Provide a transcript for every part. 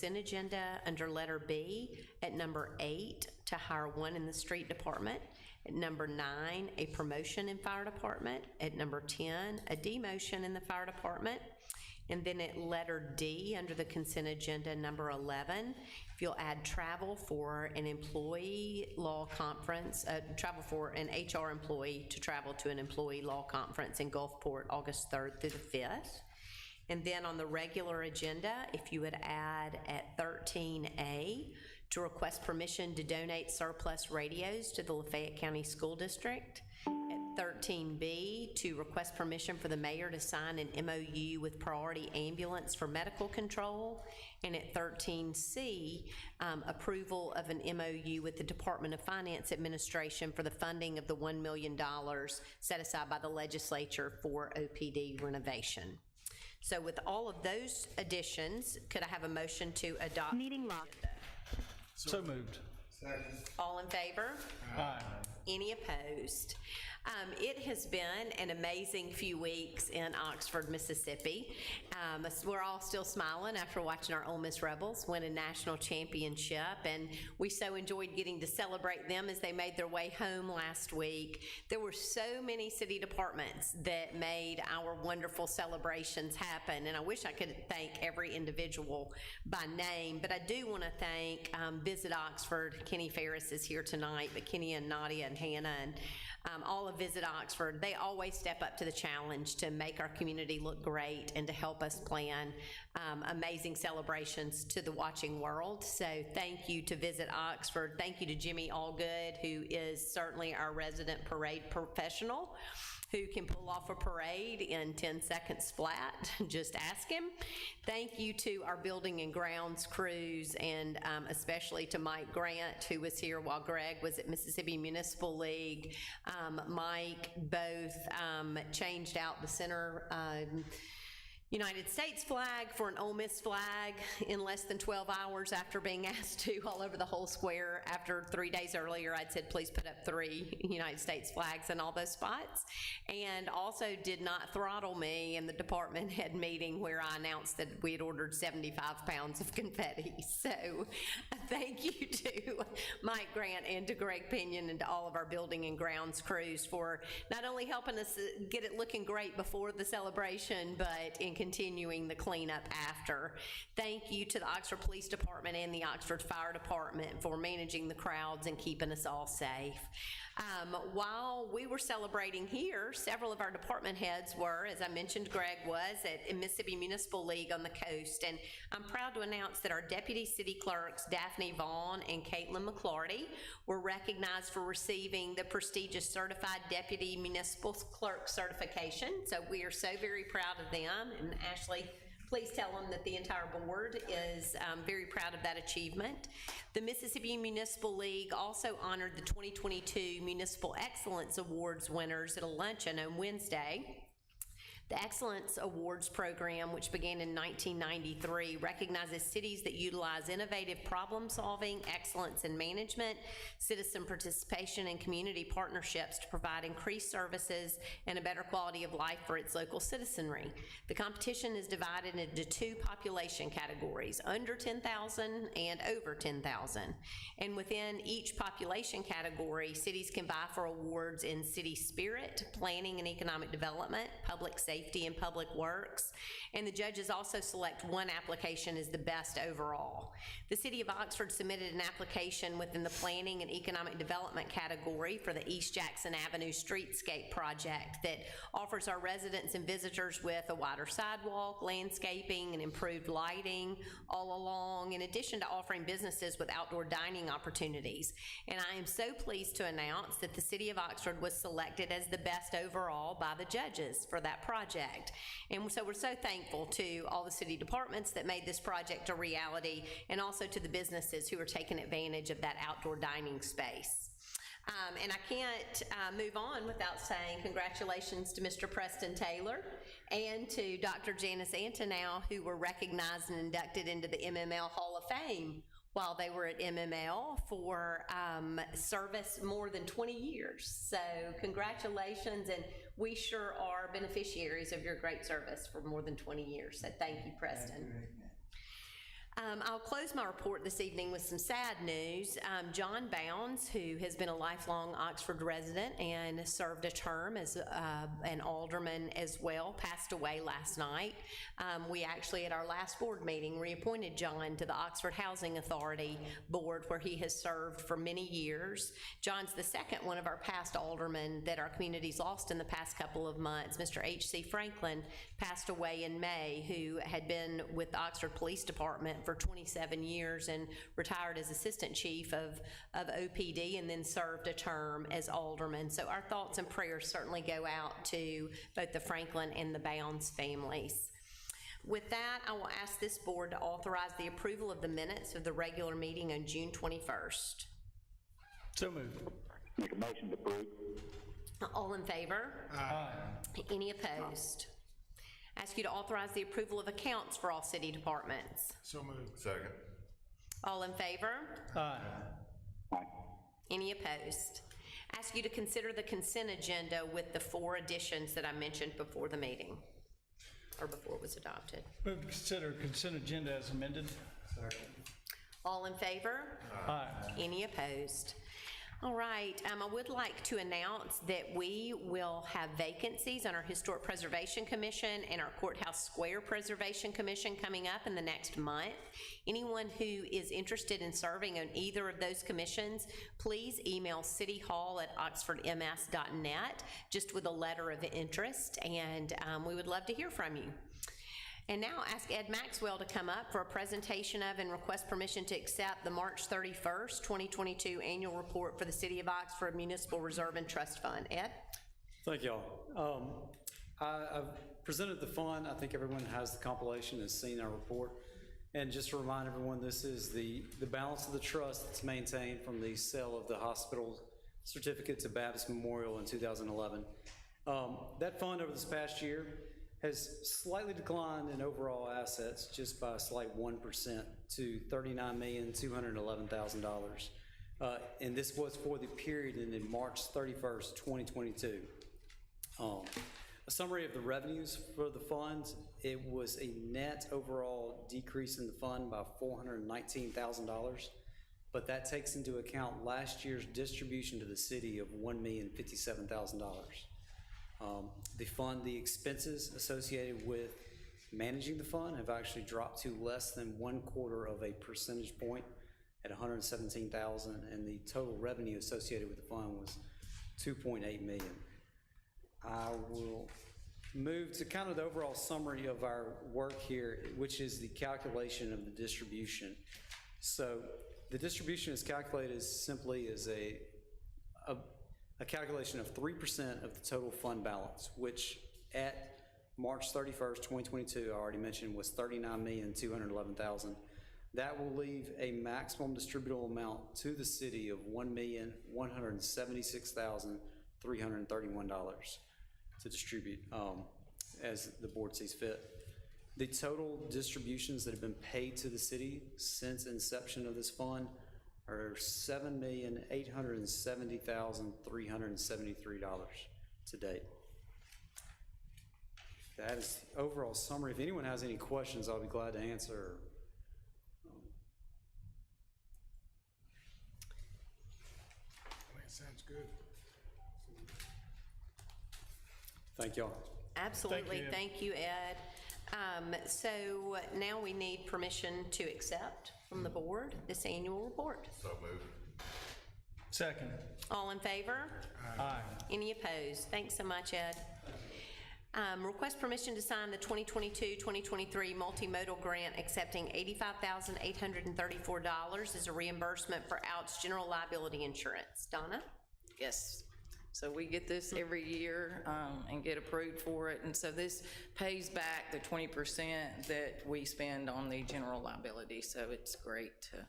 consent agenda under letter B at number 8 to hire 1 in the street department. At number 9, a promotion in fire department. At number 10, a demotion in the fire department. And then at letter D, under the consent agenda, number 11, if you'll add travel for an employee law conference, travel for an HR employee to travel to an employee law conference in Gulfport, August 3rd through the 5th. And then on the regular agenda, if you would add at 13A, to request permission to donate surplus radios to the Lafayette County School District. At 13B, to request permission for the mayor to sign an MOU with Priority Ambulance for medical control. And at 13C, approval of an MOU with the Department of Finance Administration for the funding of the $1 million set aside by the legislature for OPD renovation. So with all of those additions, could I have a motion to adopt? Meeting locked. So moved. Second. All in favor? Aye. Any opposed? It has been an amazing few weeks in Oxford, Mississippi. We're all still smiling after watching our Ole Miss Rebels win a national championship, and we so enjoyed getting to celebrate them as they made their way home last week. There were so many city departments that made our wonderful celebrations happen, and I wish I could thank every individual by name, but I do want to thank Visit Oxford. Kenny Ferris is here tonight, but Kenny and Nadia and Hannah and all of Visit Oxford, they always step up to the challenge to make our community look great and to help us plan amazing celebrations to the watching world. So thank you to Visit Oxford. Thank you to Jimmy Allgood, who is certainly our resident parade professional, who can pull off a parade in 10 seconds flat. Just ask him. Thank you to our building and grounds crews, and especially to Mike Grant, who was here while Greg was at Mississippi Municipal League. Mike both changed out the center United States flag for an Ole Miss flag in less than 12 hours after being asked to all over the whole square. After 3 days earlier, I'd said, please put up 3 United States flags in all those spots. And also did not throttle me in the department head meeting where I announced that we had ordered 75 pounds of confetti. So thank you to Mike Grant and to Greg Pinion and to all of our building and grounds crews for not only helping us get it looking great before the celebration, but in continuing the cleanup after. Thank you to the Oxford Police Department and the Oxford Fire Department for managing the crowds and keeping us all safe. While we were celebrating here, several of our department heads were, as I mentioned, Greg was at Mississippi Municipal League on the coast, and I'm proud to announce that our deputy city clerks, Daphne Vaughn and Caitlin McClarty, were recognized for receiving the prestigious Certified Deputy Municipal Clerk certification. So we are so very proud of them, and Ashley, please tell them that the entire board is very proud of that achievement. The Mississippi Municipal League also honored the 2022 Municipal Excellence Awards winners at a luncheon on Wednesday. The Excellence Awards program, which began in 1993, recognizes cities that utilize innovative problem-solving, excellence in management, citizen participation, and community partnerships to provide increased services and a better quality of life for its local citizenry. The competition is divided into 2 population categories, under 10,000 and over 10,000. And within each population category, cities can vie for awards in city spirit, planning and economic development, public safety, and public works, and the judges also select 1 application as the best overall. The City of Oxford submitted an application within the planning and economic development category for the East Jackson Avenue Streetscape project that offers our residents and visitors with a wider sidewalk, landscaping, and improved lighting all along, in addition to offering businesses with outdoor dining opportunities. And I am so pleased to announce that the City of Oxford was selected as the best overall by the judges for that project. And so we're so thankful to all the city departments that made this project a reality, and also to the businesses who are taking advantage of that outdoor dining space. And I can't move on without saying congratulations to Mr. Preston Taylor and to Dr. Janice Antonow, who were recognized and inducted into the MML Hall of Fame while they were at MML for service more than 20 years. So congratulations, and we sure are beneficiaries of your great service for more than 20 years. So thank you, Preston. I'll close my report this evening with some sad news. John Bounds, who has been a lifelong Oxford resident and served a term as an alderman as well, passed away last night. We actually, at our last board meeting, reappointed John to the Oxford Housing Authority Board, where he has served for many years. John's the second one of our past aldermen that our community's lost in the past couple of months. Mr. H.C. Franklin passed away in May, who had been with the Oxford Police Department for 27 years and retired as assistant chief of OPD and then served a term as alderman. So our thoughts and prayers certainly go out to both the Franklin and the Bounds families. With that, I will ask this board to authorize the approval of the minutes of the regular meeting on June 21st. So moved. Make a motion to approve. All in favor? Aye. Any opposed? Ask you to authorize the approval of accounts for all city departments. So moved. Second. All in favor? Aye. Aye. Any opposed? Ask you to consider the consent agenda with the 4 additions that I mentioned before the meeting, or before it was adopted. Move to consider consent agenda as amended. All in favor? Aye. Any opposed? All right, I would like to announce that we will have vacancies on our Historic Preservation Commission and our Courthouse Square Preservation Commission coming up in the next month. Anyone who is interested in serving on either of those commissions, please email cityhall@oxfordms.net just with a letter of interest, and we would love to hear from you. And now ask Ed Maxwell to come up for a presentation of and request permission to accept the March 31st, 2022 annual report for the City of Oxford Municipal Reserve and Trust Fund. Ed? Thank y'all. I've presented the fund. I think everyone has the compilation, has seen our report. And just to remind everyone, this is the balance of the trust that's maintained from the sale of the hospital certificate to Baptist Memorial in 2011. That fund over this past year has slightly declined in overall assets, just by a slight 1% to $39,211,000. And this was for the period ending March 31st, 2022. A summary of the revenues for the fund: it was a net overall decrease in the fund by $419,000, but that takes into account last year's distribution to the city of $1,057,000. The expenses associated with managing the fund have actually dropped to less than 1/4 percentage point at $117,000, and the total revenue associated with the fund was $2.8 million. I will move to kind of the overall summary of our work here, which is the calculation of the distribution. So the distribution is calculated simply as a calculation of 3% of the total fund balance, which at March 31st, 2022, I already mentioned, was $39,211,000. That will leave a maximum distributable amount to the city of $1,176,331 to distribute as the board sees fit. The total distributions that have been paid to the city since inception of this fund are $7,870,373 to date. That is the overall summary. If anyone has any questions, I'll be glad to answer. I think it sounds good. Thank y'all. Absolutely. Thank you, Ed. Thank you, Ed. So now we need permission to accept from the board this annual report. So moved. Second. All in favor? Aye. Any opposed? Thanks so much, Ed. Request permission to sign the 2022-2023 multimodal grant accepting $85,834 as a reimbursement for OUT's general liability insurance. Donna? Yes. So we get this every year and get approved for it. And so this pays back the 20% that we spend on the general liability. So it's great to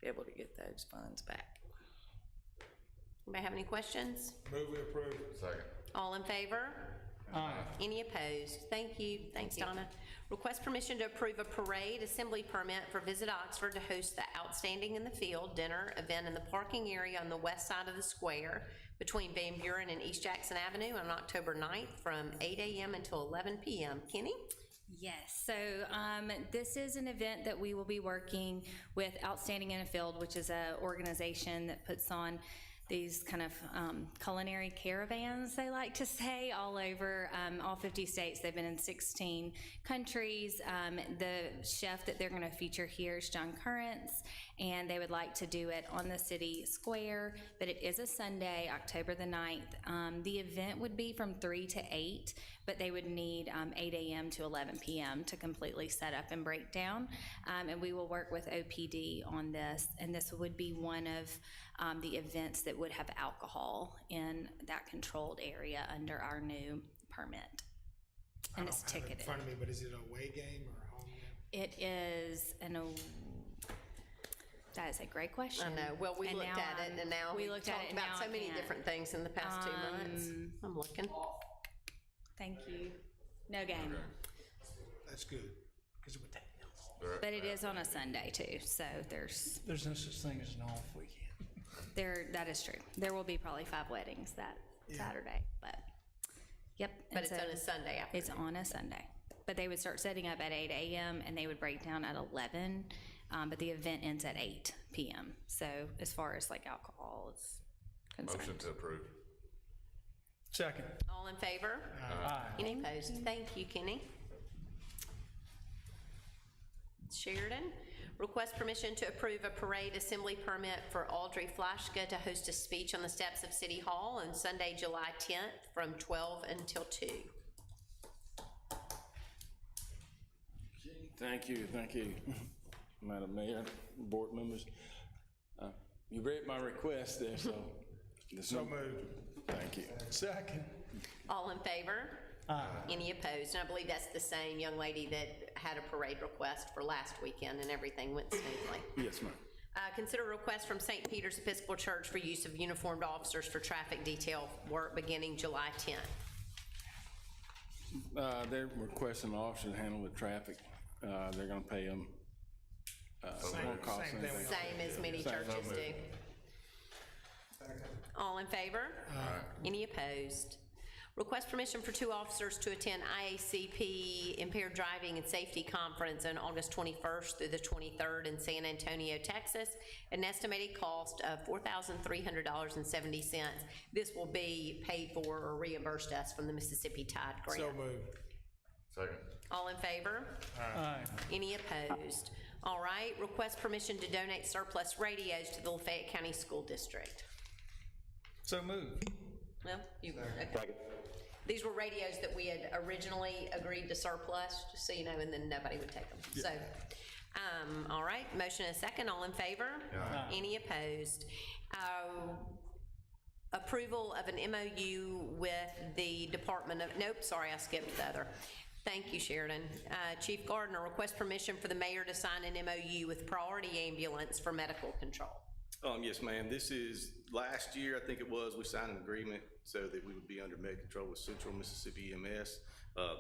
be able to get those funds back. Anybody have any questions? Move we approve. Second. All in favor? Aye. Any opposed? Thank you. Thanks, Donna. Request permission to approve a parade assembly permit for Visit Oxford to host the Outstanding in the Field dinner event in the parking area on the west side of the square between Van Buren and East Jackson Avenue on October 9th from 8 a.m. until 11 p.m. Kenny? Yes, so this is an event that we will be working with Outstanding in a Field, which is an organization that puts on these kind of culinary caravans, they like to say, all over all 50 states. They've been in 16 countries. The chef that they're going to feature here is John Currents, and they would like to do it on the city square, but it is a Sunday, October the 9th. The event would be from 3 to 8, but they would need 8 a.m. to 11 p.m. to completely set up and break down. And we will work with OPD on this, and this would be one of the events that would have alcohol in that controlled area under our new permit. And it's I don't have it in ticketed. front of me, but is it a away game or a home game? It is that is a great question. I know, well, we And looked now at it, I'm- and now we we've looked at talked it, and about now so I many can't. different things in the past 2 months. I'm looking. Thank you. No game. That's good, because it would take. But it is on a Sunday too, so there's There's no such thing as an off weekend. that is true. There will be probably 5 weddings that Saturday, but yep. But and it's so on a Sunday afternoon. It's on a Sunday. But they would start setting up at 8 a.m. and they would break down at 11, but the event ends at 8 p.m. So as far as like alcohol is concerned. Motion to approve. Second. All in favor? Aye. Any opposed? Thank you, Kenny. Sheridan, request permission to approve a parade assembly permit for Audrey Flashka to host a speech on the steps of City Hall on Sunday, July 10th from 12 until 2. Thank you, Madam Mayor, board members. You read my request there, so. So moved. Thank you. Second. All in favor? Aye. Any opposed? And I believe that's the same young lady that had a parade request for last weekend and everything went smoothly. Yes, ma'am. Consider a request from St. Peter's Episcopal Church for use of uniformed officers for traffic detail work beginning July 10th. They're requesting an officer to handle the traffic. They're gonna pay them. Won't cost Same thing anything. Same as many churches do. All in favor? Any opposed? Request permission for 2 officers to attend IACP Impaired Driving and Safety Conference on August 21st through the 23rd in San Antonio, Texas, an estimated cost of $4,300.70. This will be paid for or reimbursed us from the Mississippi Tide Grant. So moved. Second. All in favor? Aye. Any opposed? All right, request permission to donate surplus radios to the Lafayette County School District. So moved. Well, okay. Second. These were radios that we had originally agreed to surplus, just so you know, and then nobody would take them. So, all right, motion and a second, all in favor? Any opposed? Approval of an MOU with the Department of, nope, sorry, I skipped the other. Thank you, Sheridan. Chief Gardner, request permission for the mayor to sign an MOU with Priority Ambulance for medical control. Yes, ma'am. This is, last year, I think it was, we signed an agreement so that we would be under med control with Central Mississippi EMS.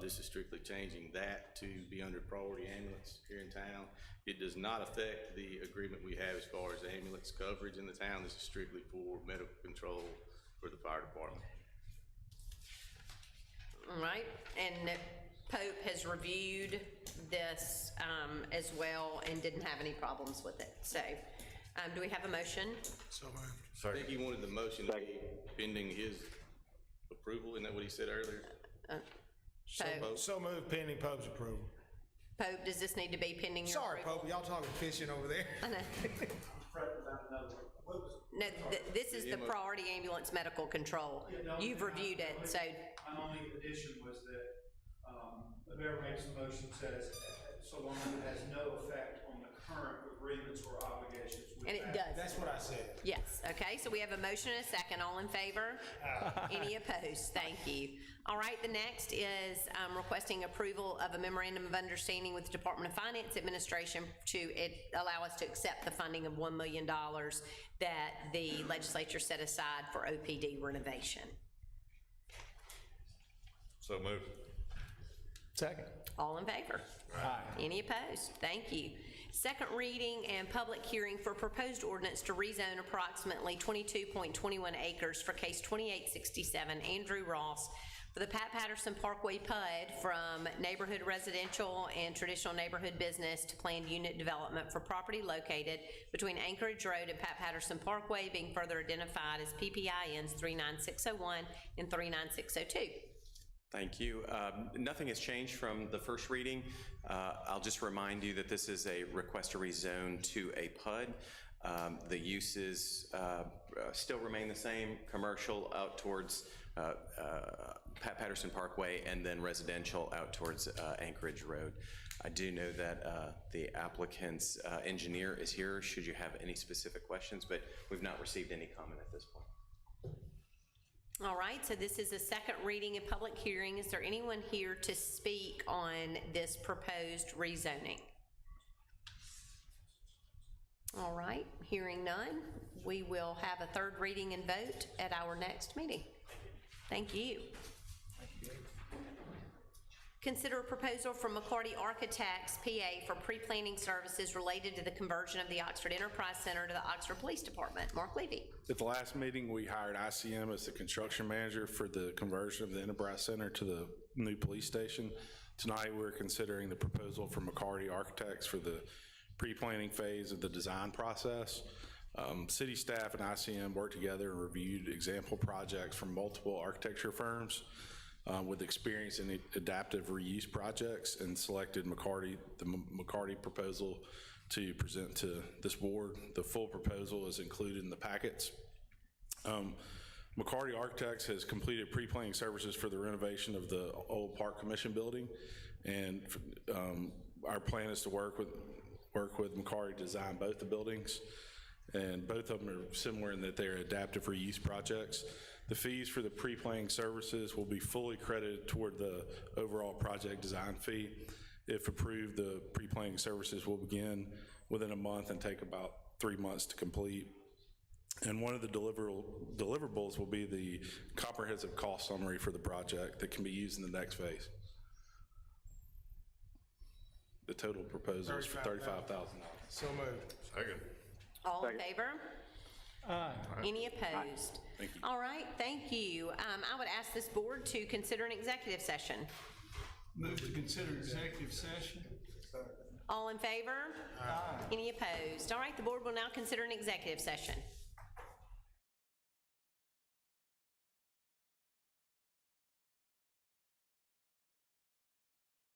This is strictly changing that to be under Priority Ambulance here in town. It does not affect the agreement we have as far as ambulance coverage in the town. This is strictly for medical control for the fire department. All right, and Pope has reviewed this as well and didn't have any problems with it. So, do we have a motion? So moved. I think he wanted the motion to be pending his approval. Isn't that what he said earlier? Pope, So moved pending Pope's approval. Pope, does this need to be pending your Sorry, approval? Pope, y'all talking fishing over there. I know. No, this is the Priority Ambulance Medical Control. You've reviewed it, so, My only addition was that the mayor makes the motion says, so long as it has no effect on the current agreements or obligations. with and it that. does. That's what I said. Yes, okay, so we have a motion and a second. All in favor? Any opposed? Thank you. All right, the next is requesting approval of a memorandum of understanding with the Department of Finance Administration to allow us to accept the funding of $1 million that the legislature set aside for OPD renovation. So moved. Second. All in favor? Aye. Any opposed? Thank you. Second reading and public hearing for proposed ordinance to rezone approximately 22.21 acres for case 2867 Andrew Ross for the Pat Patterson Parkway PUD from neighborhood residential and traditional neighborhood business to planned unit development for property located between Anchorage Road and Pat Patterson Parkway, being further identified as PPINs 39601 and 39602. Thank you. Nothing has changed from the first reading. I'll just remind you that this is a request to rezone to a PUD. The uses still remain the same, commercial out towards Pat Patterson Parkway, and then residential out towards Anchorage Road. I do know that the applicant's engineer is here should you have any specific questions, but we've not received any comment at this point. All right, so this is a second reading and public hearing. Is there anyone here to speak on this proposed rezoning? All right, hearing none, we will have a third reading and vote at our next meeting. Thank you. Consider a proposal from McCarty Architects, PA, for pre-planning services related to the conversion of the Oxford Enterprise Center to the Oxford Police Department. Mark Levy. At the last meeting, we hired ICM as the construction manager for the conversion of the Enterprise Center to the new police station. Tonight, we're considering the proposal from McCarty Architects for the pre-planning phase of the design process. City staff and ICM worked together and reviewed example projects from multiple architecture firms with experience in adaptive reuse projects, and selected the McCarty proposal to present to this board. The full proposal is included in the packets. McCarty Architects has completed pre-planning services for the renovation of the old Park Commission building, and our plan is to work with McCarty to design both the buildings, and both of them are similar in that they're adaptive reuse projects. The fees for the pre-planning services will be fully credited toward the overall project design fee. If approved, the pre-planning services will begin within a month and take about 3 months to complete. And one of the deliverables will be the comprehensive cost summary for the project that can be used in the next phase. The total proposal is for $35,000. So moved. Second. All in favor? Aye. Any opposed? Thank you. All right, thank you. I would ask this board to consider an executive session. Move to consider executive session. All in favor? Aye. Any opposed? All right, the board will now consider an executive session.